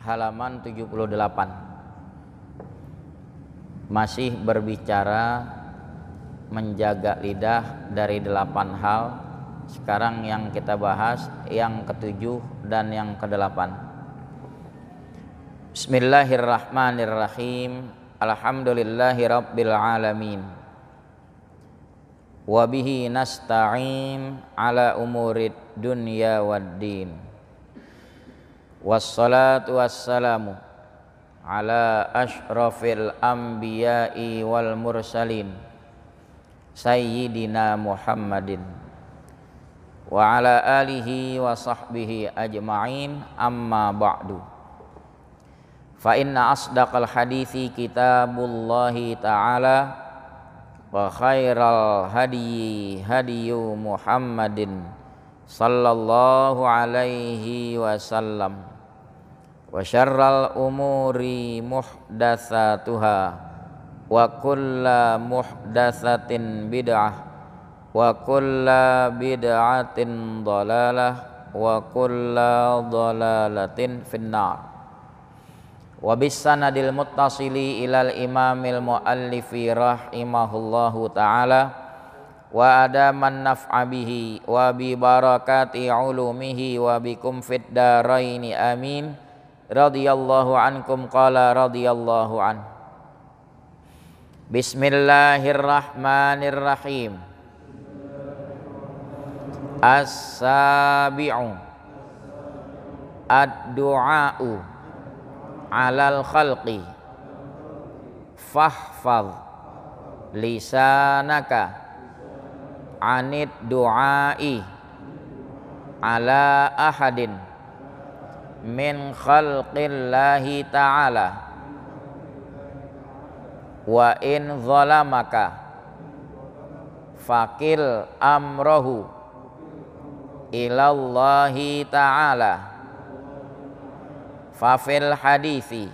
halaman 78. Masih berbicara menjaga lidah dari 8 hal. Sekarang yang kita bahas yang ke-7 dan yang ke-8. Bismillahirrahmanirrahim. Alhamdulillahirabbil alamin. Wa bihi nasta'in ala umurid dunya waddin. Wassalatu wassalamu ala asyrafil anbiya'i wal mursalin sayyidina Muhammadin wa ala alihi wa sahbihi ajma'in, amma ba'du. Fa inna asdaqal hadithi kitabullahi ta'ala wa khairal hadyi hadyu Muhammadin sallallahu alaihi wasallam wa syarral umuri muhdatsatuha wa kullu muhdatsatin bid'ah wa kullu bid'atin dhalalah wa kullu dhalalatin finnar. Wa bisanadil muttasili ilal imamil muallifi rahimahullahu ta'ala wa adaman naf'a bihi wa bi barakati ulumihi wa bikum fid daraini amin. Radhiyallahu ankum qala radhiyallahu an. Bismillahirrahmanirrahim. As-sabi'u ad-du'a'u alal khalqi fahfadh lisanaka anid du'ai ala ahadin min khalqillahi ta'ala wa in zalamaka fakil amrohu ilallahi ta'ala. Fafil hadithi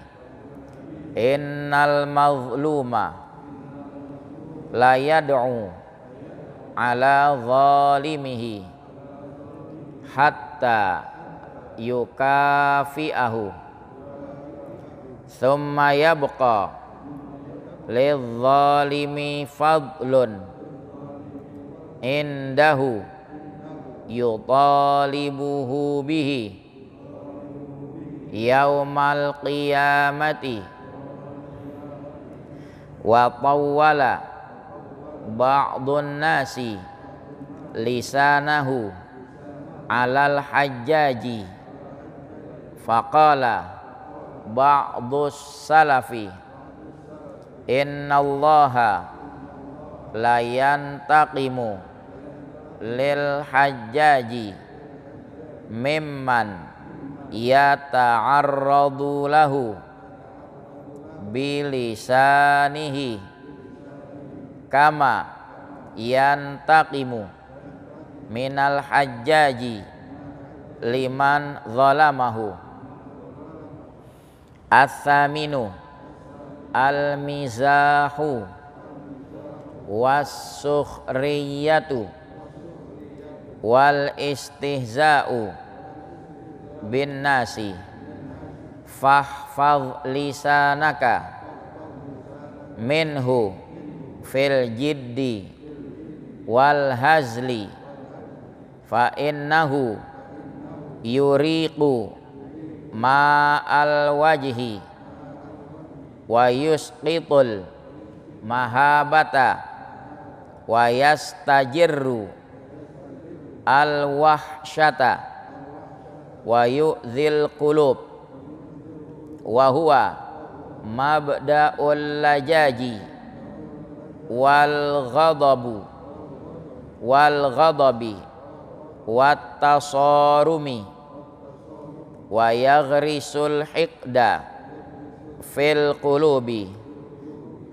innal mazluma la yad'u ala zalimihi hatta yukafi'ahu thumma yabqa lizzalimi fadlun indahu yutalibuhu bihi yaumal qiyamati wa tawwala ba'dun nasi lisanahu alal hajjaji faqala ba'dus salafi innallaha la yantaqimu lil hajjaji mimman yata'arradu lahu bilisanihi kama yantaqimu minal hajjaji liman zalamahu. As-saminu al-mizahu was-sukhriyatu wal istihza'u bin nasi fahfadh lisanaka minhu fil jiddi wal hazli fa innahu yuriqu ma'al wajhi wa yusqitul mahabata wa yastajirru al wahsyata wa yu'zil qulub wa huwa mabda'ul lajaji wal ghadabi wat tasarumi wa yaghrisul hiqda fil qulubi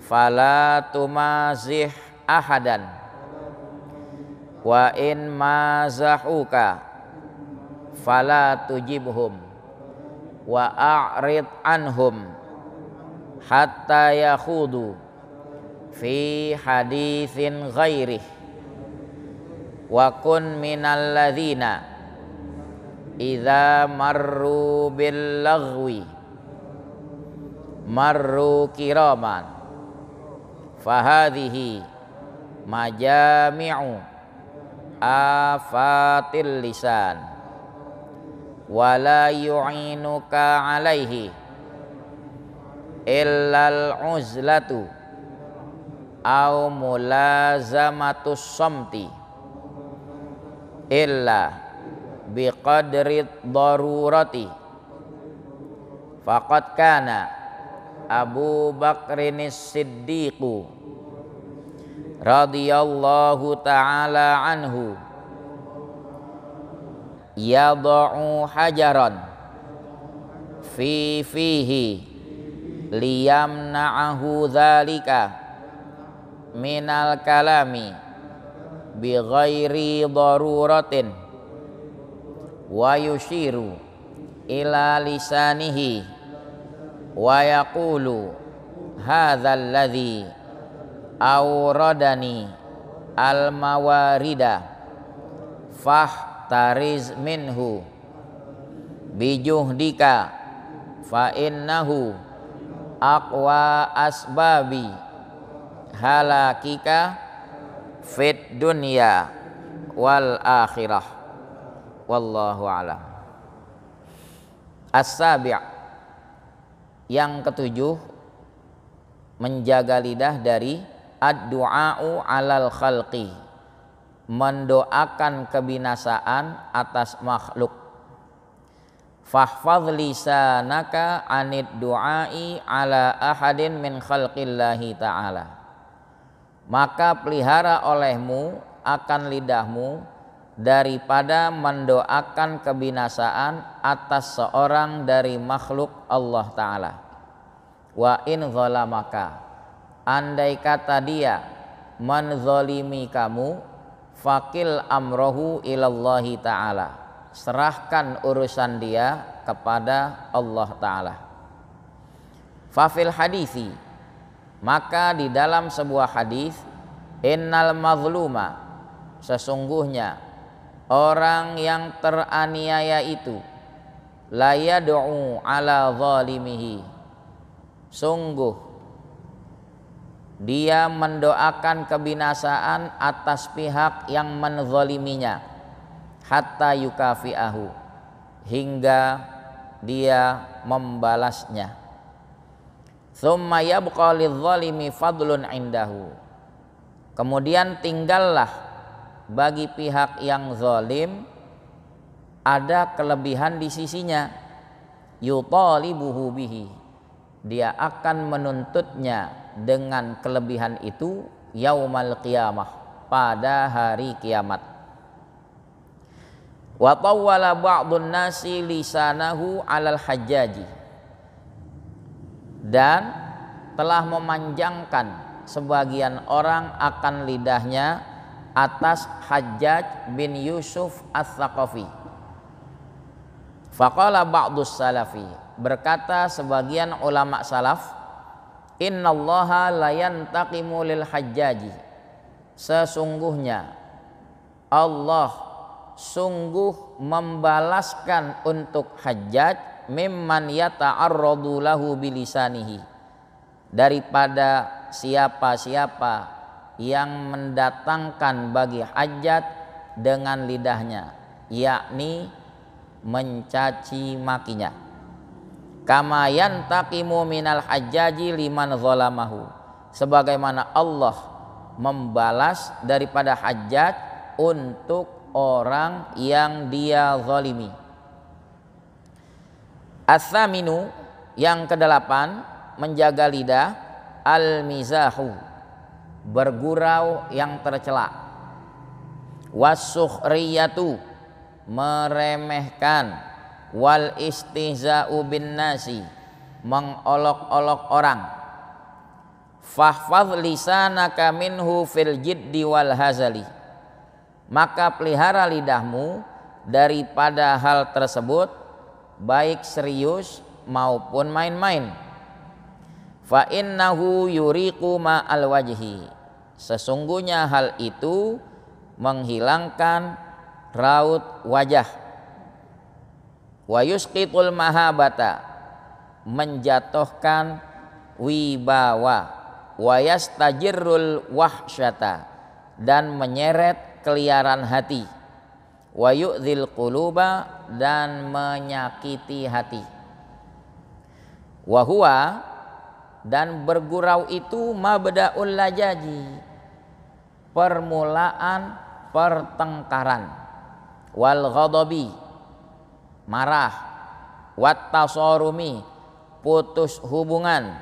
fala tumazih ahadan wa in mazahuka fala tujibhum wa a'rid anhum hatta yakhudu fi haditsin ghairih wa kun minal ladzina idza marru bil laghwi marru kiraman fahadhihi majami'u afatil lisan wala yu'inuka alaihi illal uzlatu au mulazamatus samti illa biqadri darurati faqad kana Abu Bakrinis Siddiqu radhiyallahu ta'ala anhu yad'u hajaran fihi liyamna'ahu dzalika minal kalami bi ghairi daruratin wa yushiru ila lisanihi wa yaqulu hadzal ladzi awradani al mawarida fahtariz minhu bijuhdika fa innahu aqwa asbabi halakika fit dunya wal akhirah wallahu a'lam. As-sabi', yang ketujuh, menjaga lidah dari ad-du'a'u 'alal khalqi, mendoakan kebinasaan atas makhluk. Fahfadz lisanaka 'anid du'a'i 'ala ahadin min khalqillahi ta'ala. Maka pelihara olehmu akan lidahmu daripada mendoakan kebinasaan atas seorang dari makhluk Allah Ta'ala. Wa in zalamaka, andai kata dia menzalimi kamu, fakil amrohu ilallahi ta'ala, serahkan urusan dia kepada Allah Ta'ala. Fafil hadisi, maka di dalam sebuah hadis, innal mazluma, sesungguhnya orang yang teraniaya itu, la yad'u ala zalimihi, sungguh dia mendoakan kebinasaan atas pihak yang menzaliminya, hatta yukafi'ahu, hingga dia membalasnya. Tsumma yabqa lidzalimi fadlun indahu, kemudian tinggallah bagi pihak yang zalim ada kelebihan di sisinya, yutalibuhu bihi, dia akan menuntutnya dengan kelebihan itu yaumal qiyamah, pada hari kiamat. Wa tawwala ba'dun nasi lisanahu 'alal hajjaji, dan telah memanjangkan sebagian orang akan lidahnya atas Hajjaj bin Yusuf Ats-Tsaqafi. Faqala ba'dus salafi, berkata sebagian ulama salaf, innallaha la yantaqimu lil hajjaji, sesungguhnya Allah sungguh membalaskan untuk Hajjaj mimman yata'arradu lahu bilisanihi, daripada siapa-siapa yang mendatangkan bagi Hajjaj dengan lidahnya, yakni mencaci makinya. Kama yantaqimu minal hajjaji liman zalamahu, sebagaimana Allah membalas daripada Hajjaj untuk orang yang dia zalimi. As-saminu, yang kedelapan, menjaga lidah, al-mizahu, bergurau yang tercela, was-sukhriyatu, meremehkan, wal istihza'u bin nasi, mengolok-olok orang. Fahfadz lisanaka minhu fil jiddi wal hazali, maka pelihara lidahmu daripada hal tersebut, baik serius maupun main-main. Fa innahu yuriqu ma'al wajhi, sesungguhnya hal itu menghilangkan raut wajah. Wa yusqitul mahabata, menjatuhkan wibawa, wa yastajirrul wahsyata, dan menyeret keliaran hati, wa yu'dzil quluba, dan menyakiti hati, wa huwa, dan bergurau itu mabda'ul lajaji, permulaan pertengkaran, wal ghadabi, marah, wat tasarumi, putus hubungan,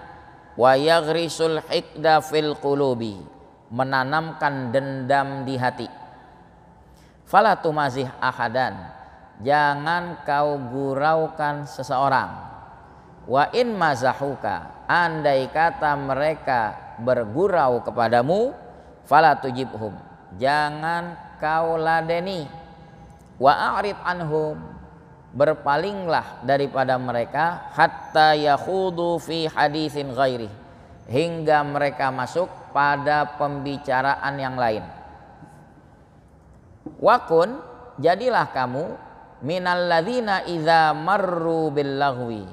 wa yaghrisul hikda fil qulubi, menanamkan dendam di hati. Fala tumazih ahadan, jangan kau guraukan seseorang. Wa in mazahuka, andai kata mereka bergurau kepadamu, fala tujibhum, jangan kau ladeni. Wa a'rid anhum, berpalinglah daripada mereka, hatta yakhudu fi haditsin ghairi, hingga mereka masuk pada pembicaraan yang lain. Wakun, jadilah kamu minalladzina idza marru bil laghwi,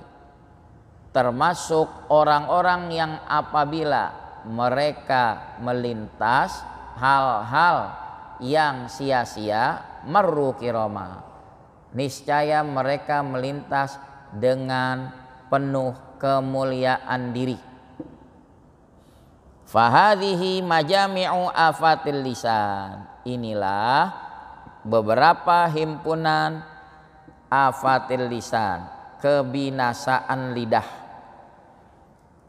termasuk orang-orang yang apabila mereka melintas hal-hal yang sia-sia, marru kirama, niscaya mereka melintas dengan penuh kemuliaan diri. Fahadhihi majami'u afatil lisan, inilah beberapa himpunan afatil lisan, kebinasaan lidah.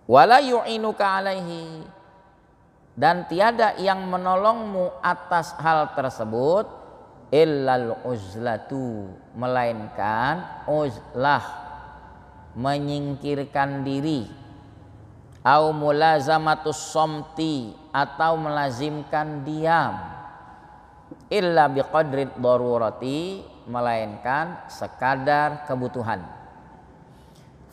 Wala yu'inuka alaihi, dan tiada yang menolongmu atas hal tersebut, illal uzlatu, melainkan uzlah, menyingkirkan diri, au mulazamatus somti, atau melazimkan diam, illa biqadri darurati, melainkan sekadar kebutuhan.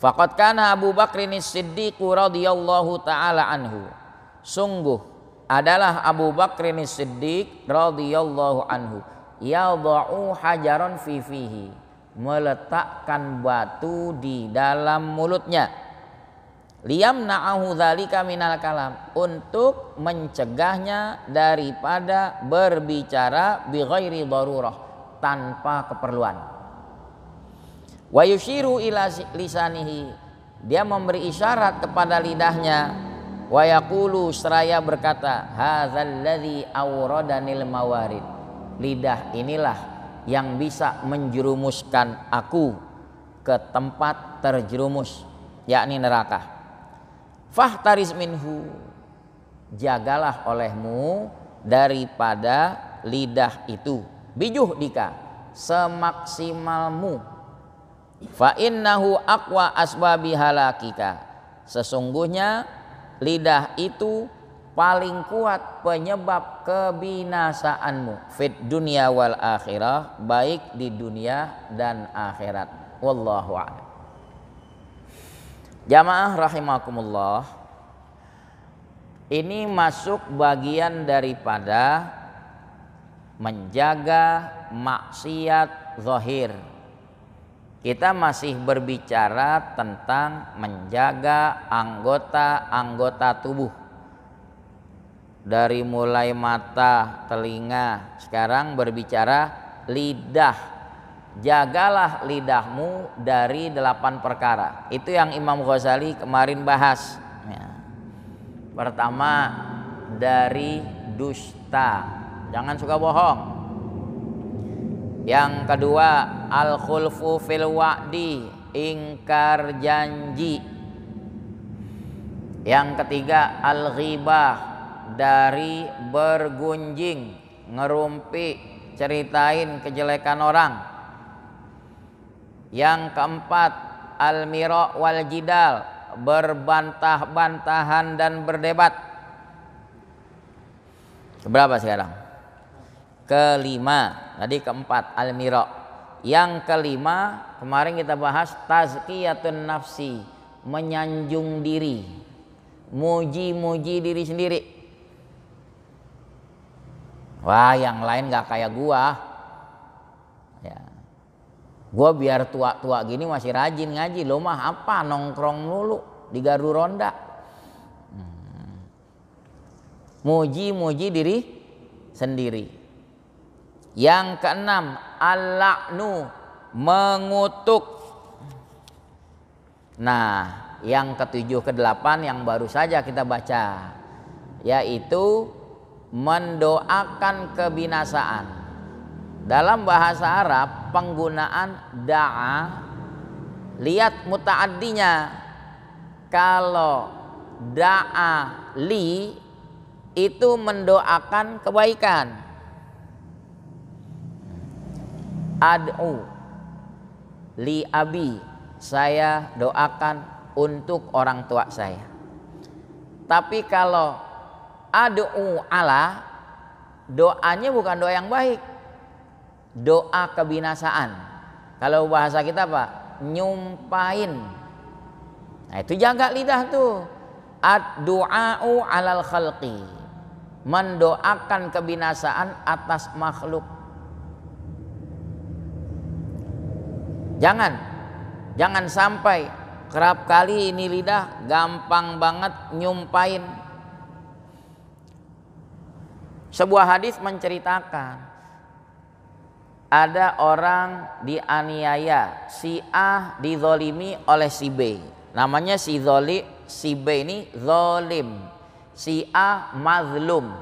Faqad kana Abu Bakrin As-Siddiq radhiyallahu taala anhu, sungguh adalah Abu Bakrin As-Siddiq radhiyallahu anhu, yadha'u hajaran fi fihi, meletakkan batu di dalam mulutnya, liyamna'ahu dzalika minal kalam, untuk mencegahnya daripada berbicara bi ghairi darurah, tanpa keperluan. Wa yushiru ila lisanihi, dia memberi isyarat kepada lidahnya, wa yaqulu, seraya berkata, hadzal ladzi awradanil mawarid, lidah inilah yang bisa menjerumuskan aku ke tempat terjerumus, yakni neraka. Fahtaris minhu, jagalah olehmu daripada lidah itu, bijuh dika, semaksimalmu. Fa innahu aqwa asbabi halakika, sesungguhnya lidah itu paling kuat penyebab kebinasaanmu, fit dunia wal akhirah, baik di dunia dan akhirat. Wallahu a'lam. Jamaah rahimakumullah, ini masuk bagian daripada menjaga maksiat zahir. Kita masih berbicara tentang menjaga anggota-anggota tubuh, dari mulai mata, telinga, sekarang berbicara lidah. Jagalah lidahmu dari 8 perkara. Itu yang Imam Ghazali kemarin bahas ya. Pertama, dari dusta, jangan suka bohong. Yang kedua, al-khulfu fil wa'di, ingkar janji. Yang ketiga, al-ghibah, dari bergunjing, ngerumpi, ceritain kejelekan orang. Yang keempat, al-mira' wal jidal, berbantah-bantahan dan berdebat. Berapa sekarang? Kelima, tadi keempat al-mira'. Yang kelima kemarin kita bahas tazkiyatun nafsi, menyanjung diri, muji-muji diri sendiri. Wah, yang lain gak kayak gua ya. Gua biar tua-tua gini masih rajin ngaji, lo mah apa nongkrong mulu di gardu ronda. muji-muji diri sendiri. Yang keenam, al-la'nu, mengutuk. Nah, yang ketujuh kedelapan yang baru saja kita baca, yaitu mendoakan kebinasaan. Dalam bahasa Arab penggunaan da'a, lihat muta'addinya. Kalau da'a li itu mendoakan kebaikan. Ad'u li abi, saya doakan untuk orang tua saya. Tapi kalau ad'u ala, doanya bukan doa yang baik, doa kebinasaan. Kalau bahasa kita apa? Nyumpain. Nah, itu jaga lidah tuh. Ad-du'a'u alal khalqi, mendoakan kebinasaan atas makhluk. Jangan sampai kerap kali ini lidah gampang banget nyumpain. Sebuah hadis menceritakan ada orang dianiaya, si A dizolimi oleh si B. Namanya si B ini zolim, si A mazlum.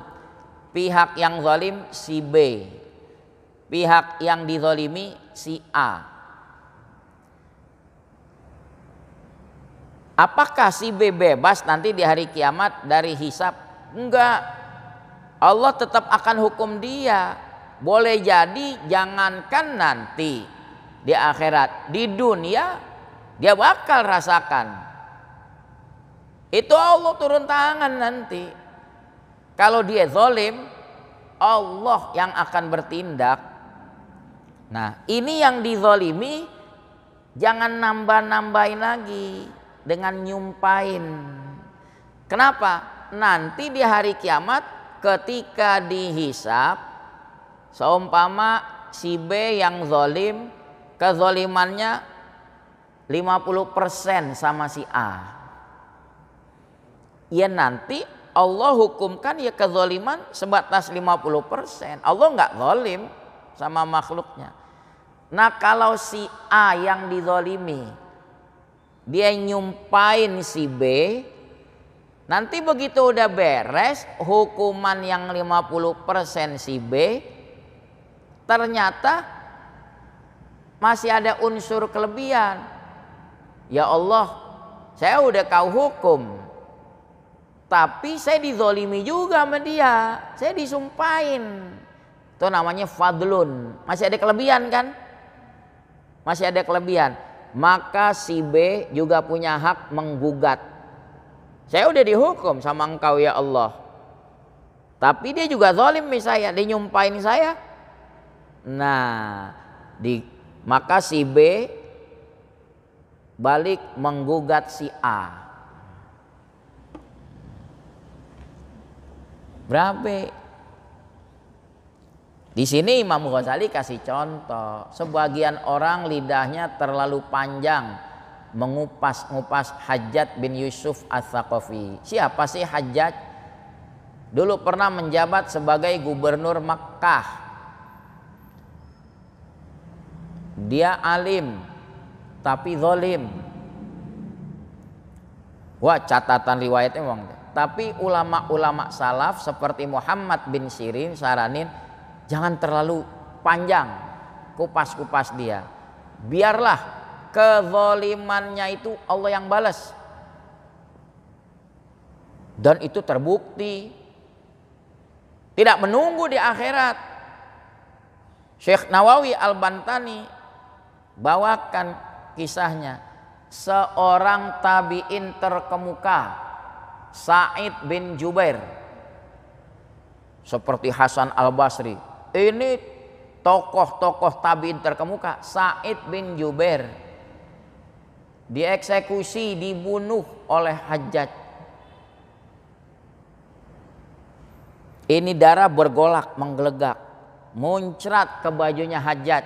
Pihak yang zolim si B, pihak yang dizolimi si A. Apakah si B bebas nanti di hari kiamat dari hisab? Enggak. Allah tetap akan hukum dia. Boleh jadi jangankan nanti di akhirat, di dunia dia bakal rasakan. Itu Allah turun tangan nanti. Kalau dia zalim, Allah yang akan bertindak. Nah, ini yang dizalimi jangan nambah-nambahin lagi dengan nyumpain. Kenapa? Nanti di hari kiamat ketika dihisab, seumpama si B yang zalim, kezalimannya 50% sama si A. Ya nanti Allah hukumkan ya kezaliman sebatas 50%. Allah nggak zalim sama makhluknya. Nah, kalau si A yang dizalimi dia nyumpain si B, nanti begitu udah beres hukuman yang 50% si B, ternyata masih ada unsur kelebihan. Ya Allah, saya udah kau hukum, tapi saya dizolimi juga sama dia, saya disumpahin. Itu namanya fadlun, masih ada kelebihan kan? Masih ada kelebihan. Maka si B juga punya hak menggugat. Saya udah dihukum sama engkau ya Allah, tapi dia juga zalim saya, dia nyumpahin saya. Nah, maka si B balik menggugat si A. Berapa? Di sini Imam Ghazali kasih contoh, sebagian orang lidahnya terlalu panjang mengupas-ngupas Hajjaj bin Yusuf Ats-Tsaqafi. Siapa sih Hajjaj? Dulu pernah menjabat sebagai gubernur Makkah. Dia alim tapi zalim. Wah, catatan riwayatnya memang. Tapi ulama-ulama salaf seperti Muhammad bin Sirin saranin jangan terlalu panjang kupas-kupas dia. Biarlah kezalimannya itu Allah yang balas. Dan itu terbukti. Tidak menunggu di akhirat. Syekh Nawawi Al-Bantani bawakan kisahnya. Seorang tabi'in terkemuka, Sa'id bin Jubair, seperti Hasan Al-Basri. Ini tokoh-tokoh tabi'in terkemuka. Sa'id bin Jubair dieksekusi, dibunuh oleh Hajjaj. Ini darah bergolak, menggelegak, muncrat ke bajunya Hajjaj.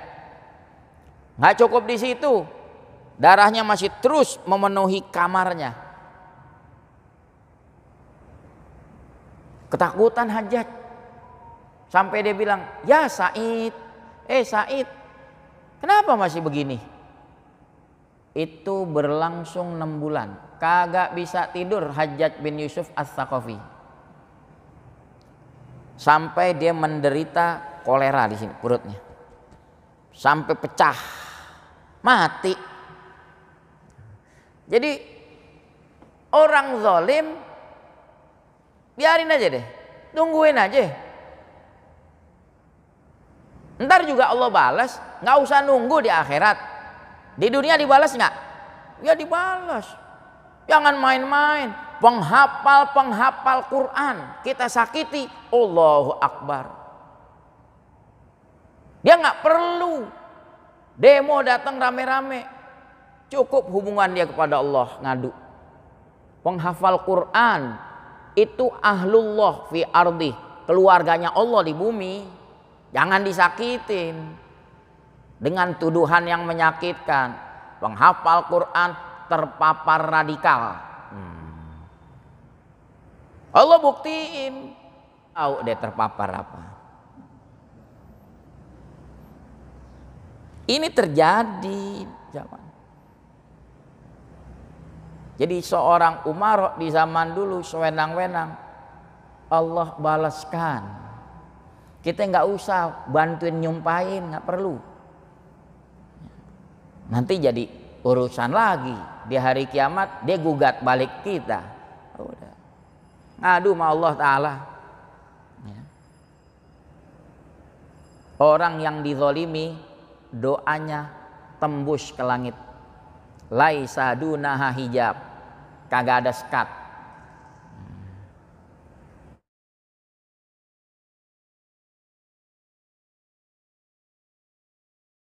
Nggak cukup di situ, darahnya masih terus memenuhi kamarnya. Ketakutan Hajjaj. Sampai dia bilang, "Ya Said, Said, kenapa masih begini?" Itu berlangsung 6 bulan. Kagak bisa tidur Hajjaj bin Yusuf Ats-Tsaqafi. Sampai dia menderita kolera di sini perutnya. Sampai pecah. Mati. Jadi orang zalim biarin aja deh. Tungguin aja. Ntar juga Allah balas, nggak usah nunggu di akhirat. Di dunia dibalas nggak? Ya dibalas. Jangan main-main. Penghafal Quran kita sakiti, Allahu Akbar. Dia nggak perlu demo datang rame-rame. Cukup hubungan dia kepada Allah ngadu. Penghafal Quran itu ahlullah fi ardi, keluarganya Allah di bumi. Jangan disakitin dengan tuduhan yang menyakitkan. Penghafal Quran terpapar radikal. Allah buktiin. Tahu dia terpapar apa. Ini terjadi zaman. Jadi seorang Umar di zaman dulu sewenang-wenang, Allah balaskan. Kita nggak usah bantuin nyumpahin, nggak perlu. Nanti jadi urusan lagi di hari kiamat, dia gugat balik kita. Udah. Ngadu sama Allah Ta'ala. Ya. Orang yang dizolimi, doanya tembus ke langit. Laisa dunaha hijab, kagak ada sekat.